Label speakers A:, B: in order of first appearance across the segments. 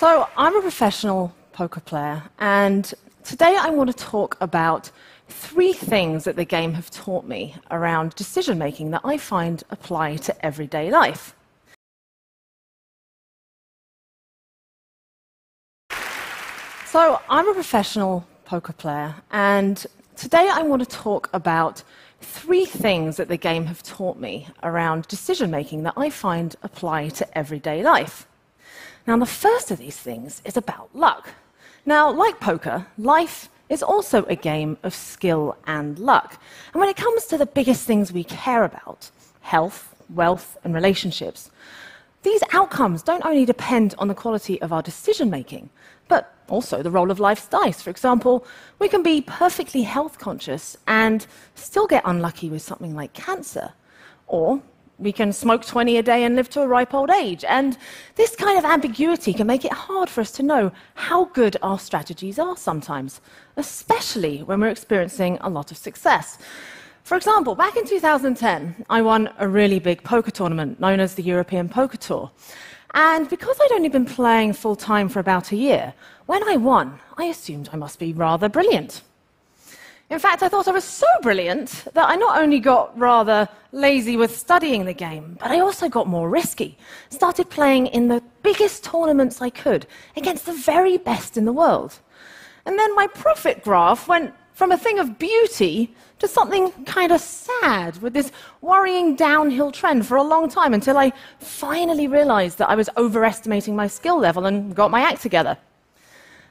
A: So I'm a professional poker player, and today I want to talk about 3 things that the game have taught me around decision-making that I find apply to everyday life. So I'm a professional poker player, and today I want to talk about 3 things that the game have taught me around decision-making that I find apply to everyday life. Now, the first of these things is about luck. Now, like poker, life is also a game of skill and luck. And when it comes to the biggest things we care about, health, wealth, and relationships, these outcomes don't only depend on the quality of our decision-making, but also the roll of life's dice. For example, we can be perfectly health conscious and still get unlucky with something like cancer. Or we can smoke 20 a day and live to a ripe old age. And this kind of ambiguity can make it hard for us to know how good our strategies are sometimes, especially when we're experiencing a lot of success. For example, back in 2010, I won a really big poker tournament known as the European Poker Tour. And because I'd only been playing full-time for about a year, when I won, I assumed I must be rather brilliant. In fact, I thought I was so brilliant that I not only got rather lazy with studying the game, but I also got more risky. Started playing in the biggest tournaments I could against the very best in the world. And then my profit graph went from a thing of beauty to something kind of sad, with this worrying downhill trend for a long time, until I finally realized that I was overestimating my skill level and got my act together.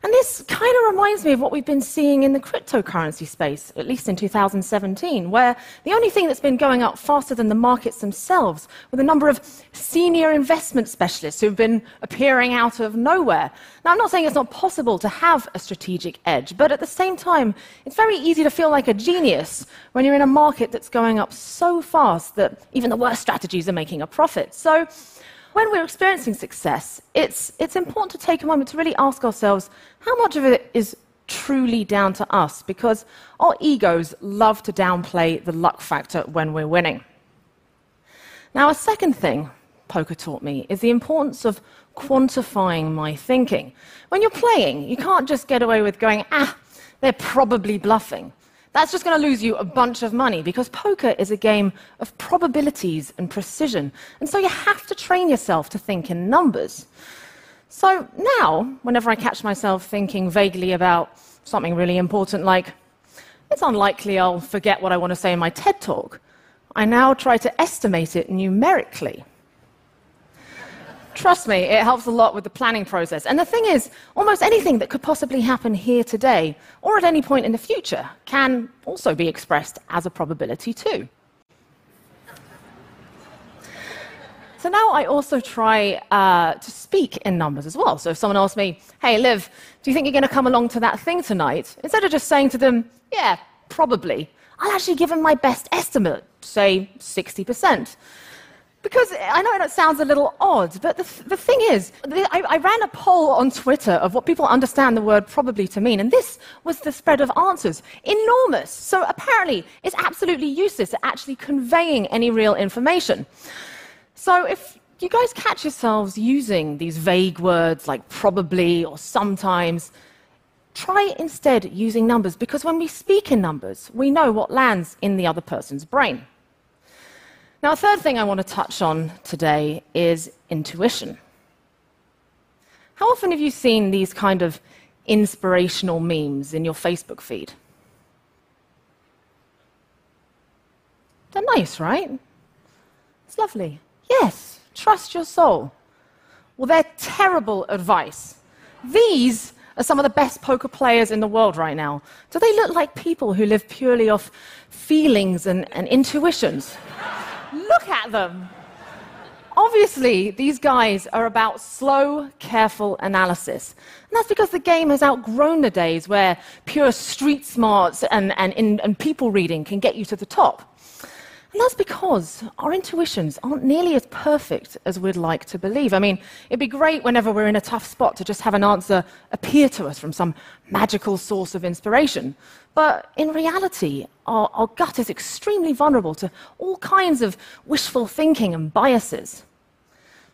A: And this kind of reminds me of what we've been seeing in the cryptocurrency space, at least in 2017, where the only thing that's been going up faster than the markets themselves were the number of senior investment specialists who've been appearing out of nowhere. Now, I'm not saying it's not possible to have a strategic edge, but at the same time, it's very easy to feel like a genius when you're in a market that's going up so fast that even the worst strategies are making a profit. So when we're experiencing success, it's important to take a moment to really ask ourselves how much of it is truly down to us, because our egos love to downplay the luck factor when we're winning. Now, a second thing poker taught me is the importance of quantifying my thinking. When you're playing, you can't just get away with going, they're probably bluffing. That's just going to lose you a bunch of money, because poker is a game of probabilities and precision. And so you have to train yourself to think in numbers. So now, whenever I catch myself thinking vaguely about something really important, like, it's unlikely I'll forget what I want to say in my TED Talk, I now try to estimate it numerically. Trust me, it helps a lot with the planning process. And the thing is, almost anything that could possibly happen here today, or at any point in the future, can also be expressed as a probability too. So now I also try to speak in numbers as well. So if someone asks me, hey, Liv, do you think you're going to come along to that thing tonight? Instead of just saying to them, yeah, probably, I'll actually give them my best estimate, say 60%. Because I know it sounds a little odd, but the thing is, I ran a poll on Twitter of what people understand the word probably to mean, and this was the spread of answers. Enormous. So apparently, it's absolutely useless at actually conveying any real information. So if you guys catch yourselves using these vague words like probably or sometimes, try instead using numbers, because when we speak in numbers, we know what lands in the other person's brain. Now, a third thing I want to touch on today is intuition. How often have you seen these kind of inspirational memes in your Facebook feed? They're nice, right? It's lovely. Yes, trust your soul. Well, they're terrible advice. These are some of the best poker players in the world right now. Do they look like people who live purely off feelings and intuitions? Look at them. Obviously, these guys are about slow, careful analysis. And that's because the game has outgrown the days where pure street smarts and people reading can get you to the top. And that's because our intuitions aren't nearly as perfect as we'd like to believe. I mean, it'd be great whenever we're in a tough spot to just have an answer appear to us from some magical source of inspiration. But in reality, our gut is extremely vulnerable to all kinds of wishful thinking and biases.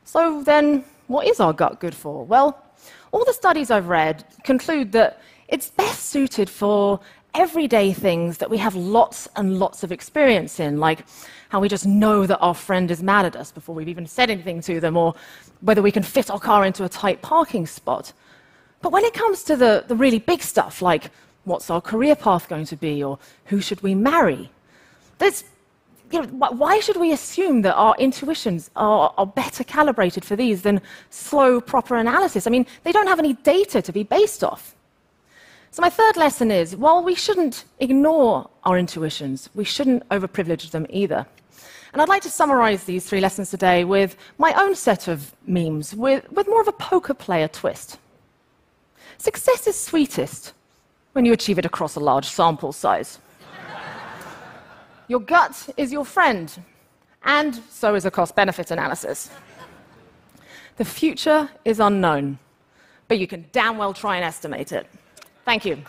A: So then, what is our gut good for? Well, all the studies I've read conclude that it's best suited for everyday things that we have lots and lots of experience in, like how we just know that our friend is mad at us before we've even said anything to them, or whether we can fit our car into a tight parking spot. But when it comes to the really big stuff, like what's our career path going to be, or who should we marry, why should we assume that our intuitions are better calibrated for these than slow, proper analysis? I mean, they don't have any data to be based off. So my third lesson is, while we shouldn't ignore our intuitions, we shouldn't overprivilege them either. And I'd like to summarize these 3 lessons today with my own set of memes, with more of a poker player twist. Success is sweetest when you achieve it across a large sample size. Your gut is your friend, and so is a cost-benefit analysis. The future is unknown, but you can damn well try and estimate it. Thank you.